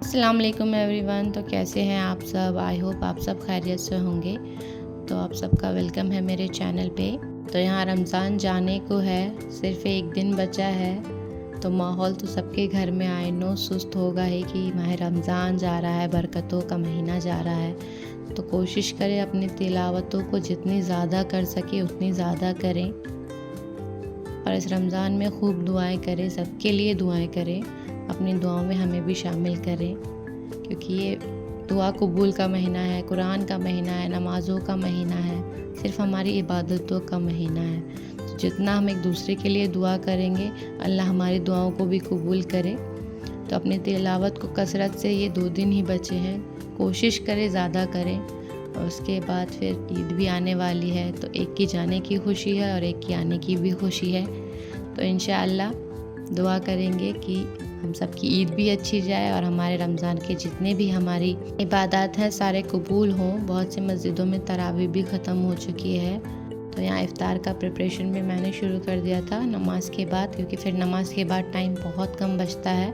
अस्सलाम वालेकुम एवरीवन। तो कैसे हैं आप सब? आई होप आप सब खैरियत से होंगे। तो आप सबका वेलकम है मेरे चैनल पे। तो यहाँ रमज़ान जाने को है, सिर्फ एक दिन बचा है। तो माहौल तो सबके घर में आई नो सुस्त होगा ही कि माह रमज़ान जा रहा है, बरकतों का महीना जा रहा है। तो कोशिश करें अपनी तिलावतों को जितनी ज़्यादा कर सके उतनी ज़्यादा करें, और इस रमज़ान में खूब दुआएं करें, सबके लिए दुआएं करें, अपनी दुआओं में हमें भी शामिल करें, क्योंकि ये दुआ कबूल का महीना है, कुरान का महीना है, नमाज़ों का महीना है, सिर्फ हमारी इबादतों का महीना है। तो जितना हम एक दूसरे के लिए दुआ करेंगे, अल्लाह हमारी दुआओं को भी कबूल करे। तो अपनी तिलावत को कसरत से, ये 2 दिन ही बचे हैं, कोशिश करें ज़्यादा करें। और उसके बाद फिर ईद भी आने वाली है, तो एक की जाने की खुशी है और एक की आने की भी खुशी है। तो इंशाअल्लाह दुआ करेंगे कि हम सब की ईद भी अच्छी जाए और हमारे रमज़ान के जितने भी हमारी इबादत हैं सारे कबूल हों। बहुत सी मस्जिदों में तरावी भी ख़त्म हो चुकी है। तो यहाँ इफ़्तार का प्रिपरेशन भी मैंने शुरू कर दिया था नमाज के बाद, क्योंकि फिर नमाज के बाद टाइम बहुत कम बचता है,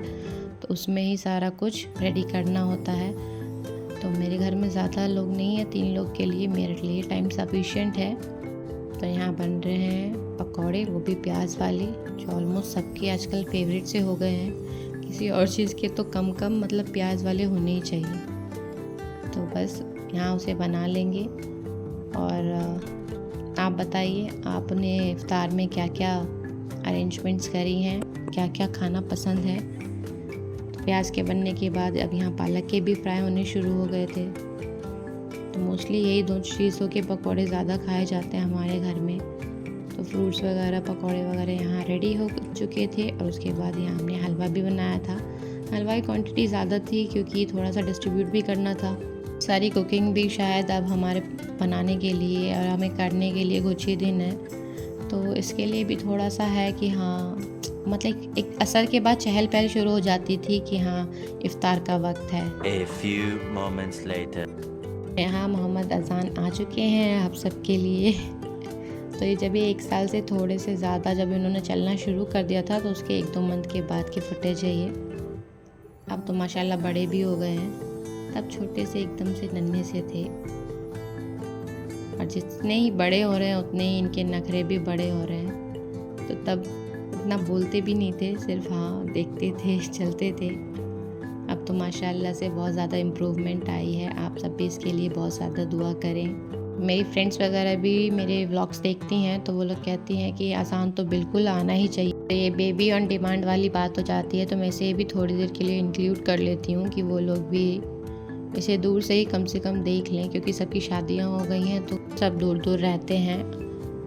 तो उसमें ही सारा कुछ रेडी करना होता है। तो मेरे घर में ज़्यादा लोग नहीं है, 3 लोग के लिए मेरे लिए टाइम सफिशिएंट है। तो यहाँ बन रहे हैं पकौड़े, वो भी प्याज वाले, जो ऑलमोस्ट सबके आजकल फेवरेट से हो गए हैं। किसी और चीज़ के तो कम मतलब प्याज वाले होने ही चाहिए। तो बस यहाँ उसे बना लेंगे। और आप बताइए, आपने इफ्तार में क्या क्या अरेंजमेंट्स करी हैं, क्या क्या खाना पसंद है? तो प्याज के बनने के बाद अब यहाँ पालक के भी फ्राई होने शुरू हो गए थे। तो मोस्टली यही 2 चीज़ों के पकौड़े ज़्यादा खाए जाते हैं हमारे घर में। तो फ्रूट्स वगैरह, पकौड़े वगैरह यहाँ रेडी हो चुके थे। और उसके बाद यहाँ हमने हलवा भी बनाया था। हलवा की क्वांटिटी ज़्यादा थी क्योंकि थोड़ा सा डिस्ट्रीब्यूट भी करना था। सारी कुकिंग भी शायद अब हमारे बनाने के लिए और हमें करने के लिए कुछ ही दिन है, तो इसके लिए भी थोड़ा सा है कि हाँ, मतलब एक असर के बाद चहल पहल शुरू हो जाती थी कि हाँ इफ्तार का वक्त है। A few moments later. यहाँ मोहम्मद अजान आ चुके हैं आप सबके लिए। तो ये जब ये 1 साल से थोड़े से ज़्यादा जब इन्होंने चलना शुरू कर दिया था, तो उसके 1-2 मंथ के बाद की फुटेज है ये। अब तो माशाल्लाह बड़े भी हो गए हैं, तब छोटे से एकदम से नन्हे से थे। और जितने ही बड़े हो रहे हैं उतने ही इनके नखरे भी बड़े हो रहे हैं। तो तब इतना बोलते भी नहीं थे, सिर्फ हाँ देखते थे, चलते थे। अब तो माशाल्लाह से बहुत ज़्यादा इम्प्रूवमेंट आई है। आप सब भी इसके लिए बहुत ज़्यादा दुआ करें। मेरी फ्रेंड्स वगैरह भी मेरे व्लॉग्स देखती हैं, तो वो लोग कहती हैं कि आसान तो बिल्कुल आना ही चाहिए। ये बेबी ऑन डिमांड वाली बात हो जाती है, तो मैं इसे भी थोड़ी देर के लिए इंक्लूड कर लेती हूँ कि वो लोग भी इसे दूर से ही कम से कम देख लें, क्योंकि सबकी शादियाँ हो गई हैं तो सब दूर दूर रहते हैं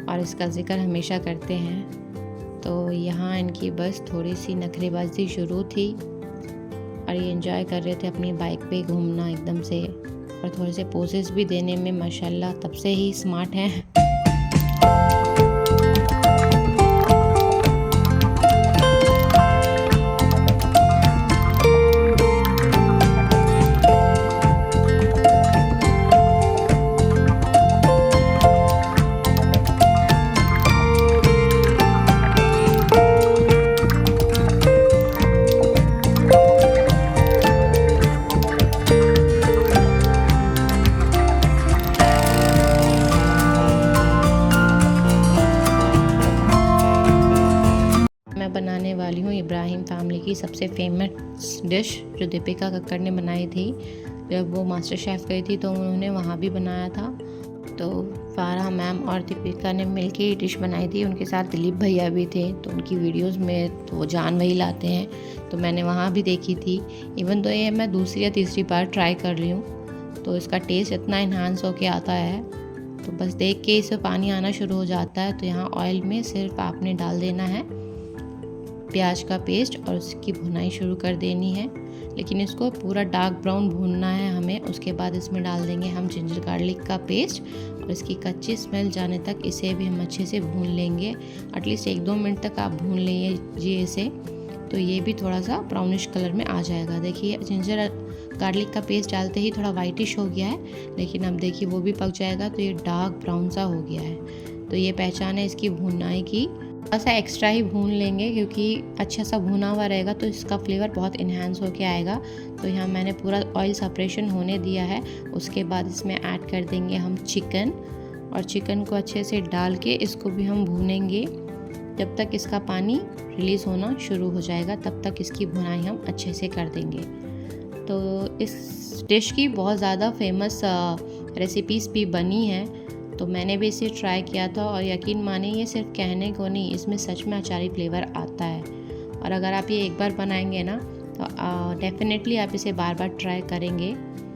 और इसका जिक्र हमेशा करते हैं। तो यहाँ इनकी बस थोड़ी सी नखरेबाजी शुरू थी और ये एंजॉय कर रहे थे अपनी बाइक पे घूमना एकदम से, और थोड़े से पोजेस भी देने में माशाल्लाह तब से ही स्मार्ट हैं। मैं बनाने वाली हूँ इब्राहिम फैमिली की सबसे फेमस डिश, जो दीपिका कक्कड़ ने बनाई थी जब वो मास्टर शेफ़ गई थी, तो उन्होंने वहाँ भी बनाया था। तो फारा मैम और दीपिका ने मिलके ये डिश बनाई थी। उनके साथ दिलीप भैया भी थे, तो उनकी वीडियोस में तो वो जान वही लाते हैं, तो मैंने वहाँ भी देखी थी। इवन तो ये मैं दूसरी या तीसरी बार ट्राई कर रही हूँ, तो इसका टेस्ट इतना इन्हांस होके आता है, तो बस देख के इसमें पानी आना शुरू हो जाता है। तो यहाँ ऑयल में सिर्फ आपने डाल देना है प्याज का पेस्ट और उसकी भुनाई शुरू कर देनी है, लेकिन इसको पूरा डार्क ब्राउन भूनना है हमें। उसके बाद इसमें डाल देंगे हम जिंजर गार्लिक का पेस्ट, और इसकी कच्ची स्मेल जाने तक इसे भी हम अच्छे से भून लेंगे। एटलीस्ट 1-2 मिनट तक आप भून लीजिए इसे, तो ये भी थोड़ा सा ब्राउनिश कलर में आ जाएगा। देखिए जिंजर गार्लिक का पेस्ट डालते ही थोड़ा वाइटिश हो गया है, लेकिन अब देखिए वो भी पक जाएगा, तो ये डार्क ब्राउन सा हो गया है। तो ये पहचान है इसकी भुनाई की। थोड़ा सा एक्स्ट्रा ही भून लेंगे क्योंकि अच्छा सा भुना हुआ रहेगा तो इसका फ्लेवर बहुत इन्हांस होके आएगा। तो यहाँ मैंने पूरा ऑयल सेपरेशन होने दिया है। उसके बाद इसमें ऐड कर देंगे हम चिकन, और चिकन को अच्छे से डाल के इसको भी हम भूनेंगे जब तक इसका पानी रिलीज़ होना शुरू हो जाएगा, तब तक इसकी भुनाई हम अच्छे से कर देंगे। तो इस डिश की बहुत ज़्यादा फेमस रेसिपीज़ भी बनी हैं, तो मैंने भी इसे ट्राई किया था और यकीन माने ये सिर्फ कहने को नहीं, इसमें सच में अचारी फ्लेवर आता है। और अगर आप ये एक बार बनाएंगे ना तो डेफिनेटली आप इसे बार बार ट्राई करेंगे।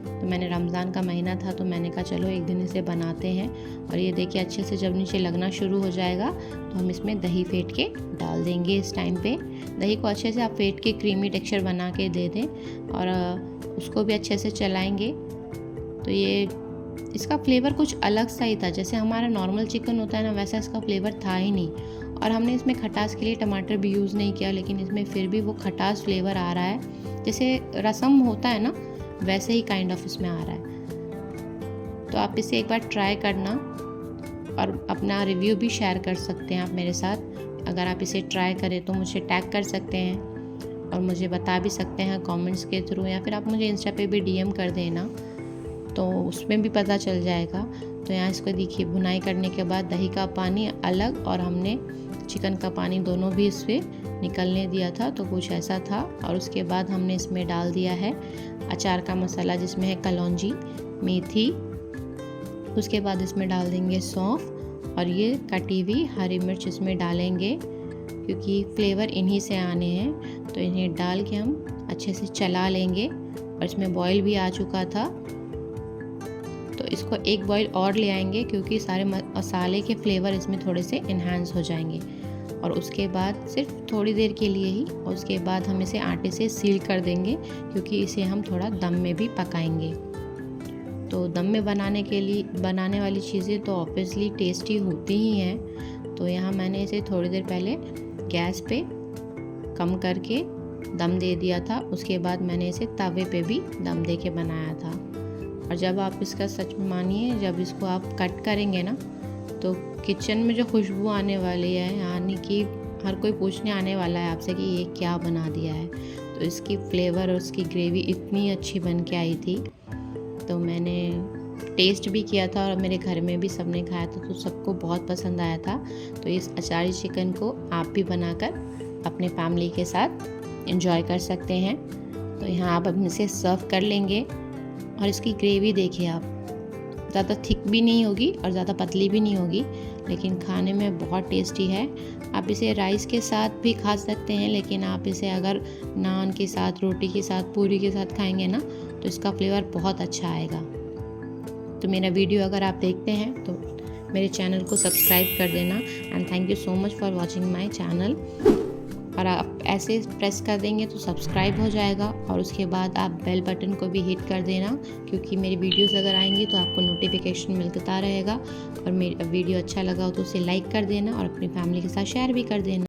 तो मैंने रमज़ान का महीना था तो मैंने कहा चलो एक दिन इसे बनाते हैं। और ये देखिए अच्छे से जब नीचे लगना शुरू हो जाएगा तो हम इसमें दही फेंट के डाल देंगे। इस टाइम पे दही को अच्छे से आप फेंट के क्रीमी टेक्सचर बना के दे दें और उसको भी अच्छे से चलाएंगे। तो ये इसका फ्लेवर कुछ अलग सा ही था, जैसे हमारा नॉर्मल चिकन होता है ना वैसा इसका फ्लेवर था ही नहीं। और हमने इसमें खटास के लिए टमाटर भी यूज़ नहीं किया, लेकिन इसमें फिर भी वो खटास फ्लेवर आ रहा है, जैसे रसम होता है ना वैसे ही काइंड ऑफ इसमें आ रहा है। तो आप इसे एक बार ट्राई करना और अपना रिव्यू भी शेयर कर सकते हैं आप मेरे साथ। अगर आप इसे ट्राई करें तो मुझे टैग कर सकते हैं और मुझे बता भी सकते हैं कमेंट्स के थ्रू, या फिर आप मुझे इंस्टा पे भी डीएम कर देना तो उसमें भी पता चल जाएगा। तो यहाँ इसको देखिए भुनाई करने के बाद दही का पानी अलग और हमने चिकन का पानी दोनों भी इसमें निकलने दिया था, तो कुछ ऐसा था। और उसके बाद हमने इसमें डाल दिया है अचार का मसाला जिसमें है कलौंजी, मेथी, उसके बाद इसमें डाल देंगे सौंफ और ये कटी हुई हरी मिर्च इसमें डालेंगे क्योंकि फ्लेवर इन्हीं से आने हैं। तो इन्हें डाल के हम अच्छे से चला लेंगे। और इसमें बॉईल भी आ चुका था तो इसको एक बॉईल और ले आएंगे क्योंकि सारे मसाले के फ्लेवर इसमें थोड़े से इन्हांस हो जाएंगे। और उसके बाद सिर्फ थोड़ी देर के लिए ही, और उसके बाद हम इसे आटे से सील कर देंगे क्योंकि इसे हम थोड़ा दम में भी पकाएंगे। तो दम में बनाने वाली चीज़ें तो ऑब्वियसली टेस्टी होती ही हैं। तो यहाँ मैंने इसे थोड़ी देर पहले गैस पे कम करके दम दे दिया था। उसके बाद मैंने इसे तवे पे भी दम दे के बनाया था। और जब आप इसका सच में मानिए, जब इसको आप कट करेंगे ना तो किचन में जो खुशबू आने वाली है, यानी कि हर कोई पूछने आने वाला है आपसे कि ये क्या बना दिया है। तो इसकी फ्लेवर और उसकी ग्रेवी इतनी अच्छी बन के आई थी। तो मैंने टेस्ट भी किया था और मेरे घर में भी सबने खाया था तो सबको बहुत पसंद आया था। तो इस अचारी चिकन को आप भी बनाकर अपने फैमिली के साथ एंजॉय कर सकते हैं। तो यहाँ आप अब इसे सर्व कर लेंगे। और इसकी ग्रेवी देखिए आप, ज़्यादा थिक भी नहीं होगी और ज़्यादा पतली भी नहीं होगी, लेकिन खाने में बहुत टेस्टी है। आप इसे राइस के साथ भी खा सकते हैं, लेकिन आप इसे अगर नान के साथ, रोटी के साथ, पूरी के साथ खाएंगे ना तो इसका फ्लेवर बहुत अच्छा आएगा। तो मेरा वीडियो अगर आप देखते हैं तो मेरे चैनल को सब्सक्राइब कर देना। And thank you so much for watching my channel. और आप ऐसे प्रेस कर देंगे तो सब्सक्राइब हो जाएगा और उसके बाद आप बेल बटन को भी हिट कर देना क्योंकि मेरी वीडियोस अगर आएंगी तो आपको नोटिफिकेशन मिलता रहेगा। और मेरा वीडियो अच्छा लगा हो तो उसे लाइक कर देना और अपनी फैमिली के साथ शेयर भी कर देना।